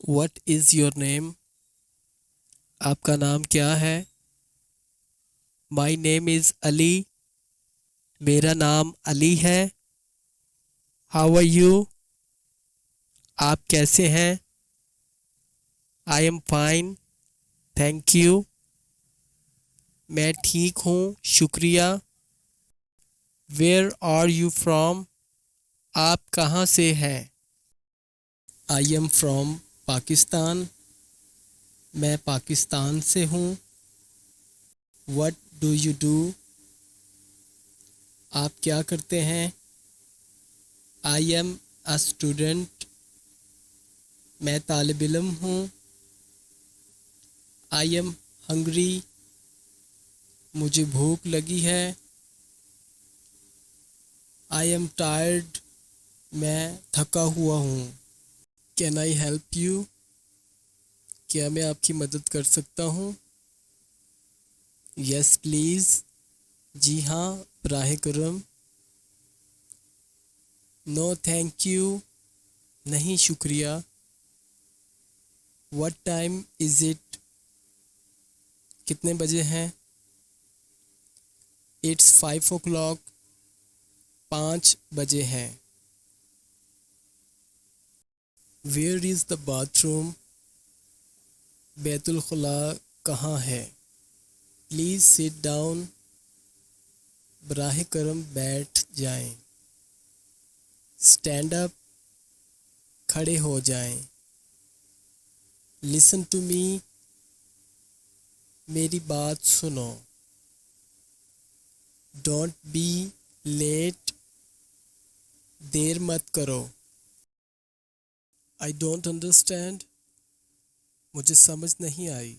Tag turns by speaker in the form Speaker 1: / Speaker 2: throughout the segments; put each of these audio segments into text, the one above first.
Speaker 1: What is your name? आपका नाम क्या है? My name is Ali. मेरा नाम अली है. How are you? आप कैसे हैं? I am fine. Thank you. मैं ठीक हूँ, शुक्रिया. Where are you from? आप कहाँ से हैं? I am from Pakistan. मैं पाकिस्तान से हूँ. What do you do? आप क्या करते हैं? I am a student. मैं तालिब इल्म हूँ. I am hungry. मुझे भूख लगी है. I am tired. मैं थका हुआ हूँ. Can I help you? क्या मैं आपकी मदद कर सकता हूँ? Yes please. जी हाँ, बराह करम. No thank you. नहीं शुक्रिया. What time is it? कितने बजे हैं? It's 5 o'clock. 5 बजे हैं. Where is the bathroom? Betul खुला कहाँ है? Please sit down. बराह करम बैठ जाएं. Stand up. खड़े हो जाएं. Listen to me. मेरी बात सुनो. Don't be late. देर मत करो. I don't understand. मुझे समझ नहीं आई.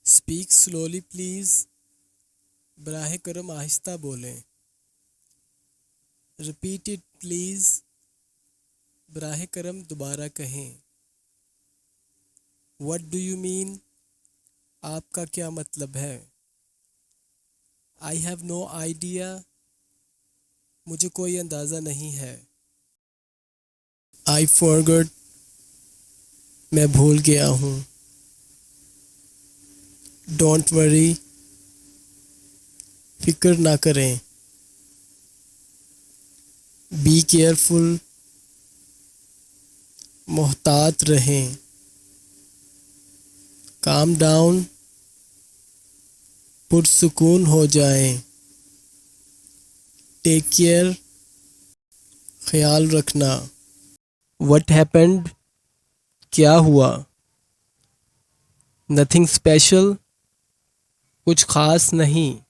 Speaker 1: Speak slowly please. बराह करम आहिस्ता बोलें. Repeat it please. बराह करम दोबारा कहें. What do you mean? आपका क्या मतलब है? I have no idea. मुझे कोई अंदाज़ा नहीं है. I forgot. मैं भूल गया हूँ. Don't worry. फिक्र ना करें. Be careful. मोहतात रहें. Calm down. पुरसुकून हो जाएं. Take care. ख्याल रखना. What happened? क्या हुआ? Nothing special. कुछ खास नहीं.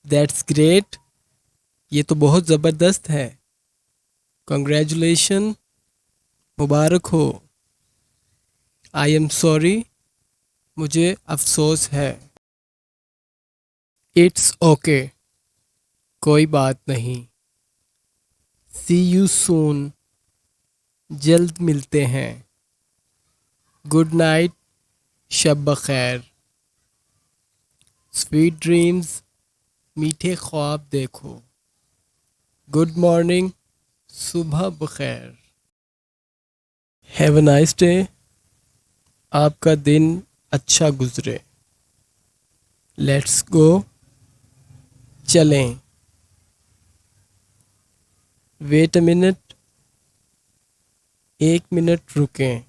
Speaker 1: That's great. ये तो बहुत ज़बरदस्त है. Congratulations. मुबारक हो. I am sorry. मुझे अफसोस है. It's okay. कोई बात नहीं. See you soon. जल्द मिलते हैं. Good night. शब बखैर. Sweet dreams. मीठे ख्वाब देखो. Good morning. सुबह बखैर. Have a nice day. आपका दिन अच्छा गुजरे. Let's go. चलें. Wait a minute. 1 मिनट रुकें.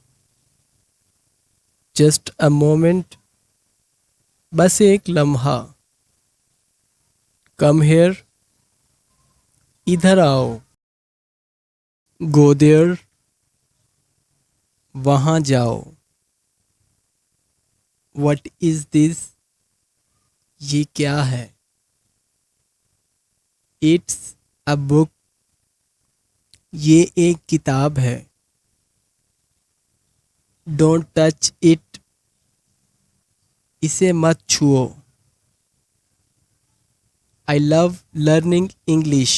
Speaker 1: Just a moment. बस एक लम्हा. Come here. इधर आओ. Go there. वहाँ जाओ. What is this? ये क्या है? It's a book. ये एक किताब है. Don't touch it. इसे मत छुओ. I love learning English.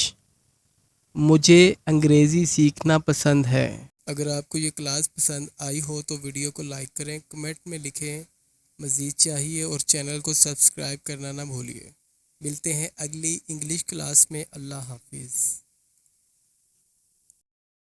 Speaker 1: मुझे अंग्रेज़ी सीखना पसंद है. अगर आपको ये क्लास पसंद आई हो तो वीडियो को लाइक करें, कमेंट में लिखें मज़ीद चाहिए और चैनल को सब्सक्राइब करना ना भूलिए. मिलते हैं अगली इंग्लिश क्लास में. अल्लाह हाफिज़.